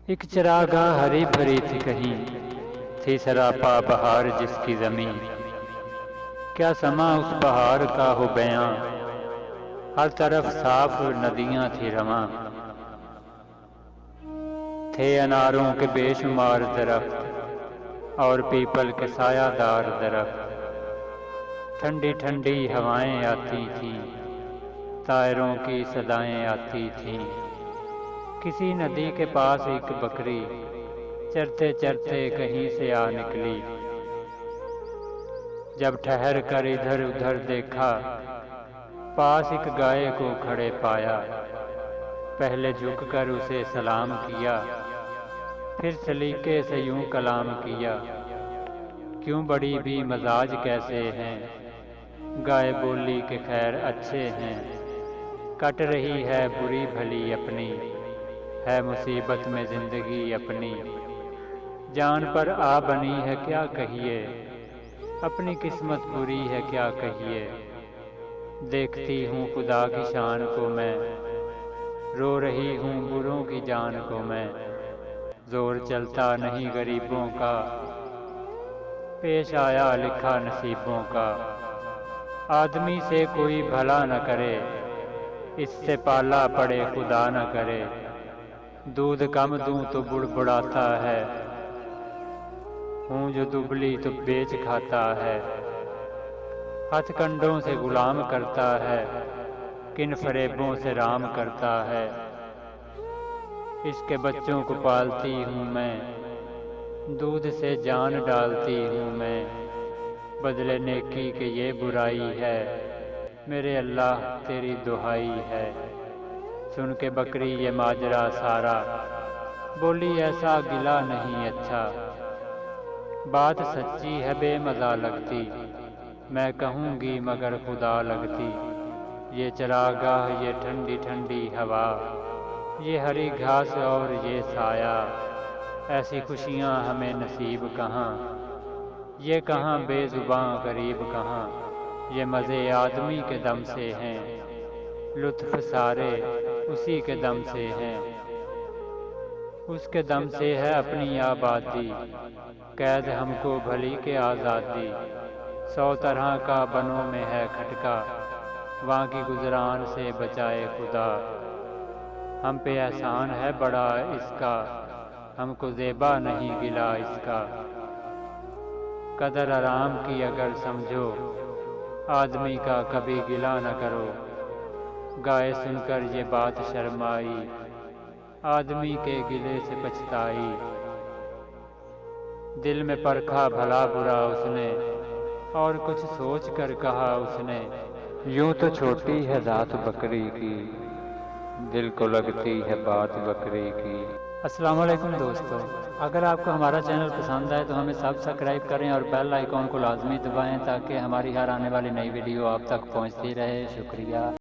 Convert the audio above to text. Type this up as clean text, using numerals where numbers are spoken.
एक चरागाह हरी भरी थी कहीं, थी सरापा बहार जिसकी ज़मीं। क्या समा उस बहार का हो बयां, हर तरफ साफ नदियां थी रवां। थे अनारों के बेशुमार दरख्त और पीपल के सायादार दरख्त। ठंडी ठंडी हवाएं आती थीं, तायरों की सदाएं आती थीं। किसी नदी के पास एक बकरी चरते चरते कहीं से आ निकली। जब ठहर कर इधर उधर देखा, पास एक गाय को खड़े पाया। पहले झुककर उसे सलाम किया, फिर सलीके से यूं कलाम किया। क्यों बड़ी भी मजाज कैसे हैं? गाय बोली के खैर अच्छे हैं। कट रही है बुरी भली अपनी, है मुसीबत में जिंदगी अपनी। जान पर आ बनी है क्या कहिए, अपनी किस्मत बुरी है क्या कहिए। देखती हूँ खुदा की शान को मैं, रो रही हूँ बुरों की जान को मैं। जोर चलता नहीं गरीबों का, पेश आया लिखा नसीबों का। आदमी से कोई भला न करे, इससे पाला पड़े खुदा न करे। दूध कम दूं तो बुड़बुड़ाता है, हूँ जो दुबली तो बेच खाता है। हथकंडों से गुलाम करता है, किन फरेबों से राम करता है। इसके बच्चों को पालती हूँ मैं, दूध से जान डालती हूँ मैं। बदले नेकी के ये बुराई है, मेरे अल्लाह तेरी दुहाई है। सुन के बकरी ये माजरा सारा, बोली ऐसा गिला नहीं अच्छा। बात सच्ची है बेमज़ा लगती, मैं कहूँगी मगर खुदा लगती। ये चरागाह ये ठंडी ठंडी हवा, ये हरी घास और ये साया। ऐसी खुशियाँ हमें नसीब कहाँ, ये कहाँ बेज़ुबां गरीब कहाँ। ये मज़े आदमी के दम से हैं, लुत्फ़ सारे उसी के दम से हैं। उसके दम से है अपनी आबादी, कैद हमको भली के आज़ादी। 100 तरह का बनों में है खटका, वहाँ की गुजरान से बचाए खुदा। हम पे एहसान है बड़ा इसका, हमको ज़ेबा नहीं गिला इसका। कदर आराम की अगर समझो, आदमी का कभी गिला न करो। गाय सुनकर ये बात शर्माई, आदमी के गिले से पछताई। दिल में परखा भला बुरा उसने, और कुछ सोच कर कहा उसने। यूं तो छोटी है जात बकरी की, दिल को लगती है बात बकरी की। अस्सलाम वालेकुम दोस्तों, अगर आपको हमारा चैनल पसंद आए तो हमें सब्सक्राइब करें और बेल आइकॉन को लाजमी दबाएं ताकि हमारी हर आने वाली नई वीडियो आप तक पहुंचती रहे। शुक्रिया।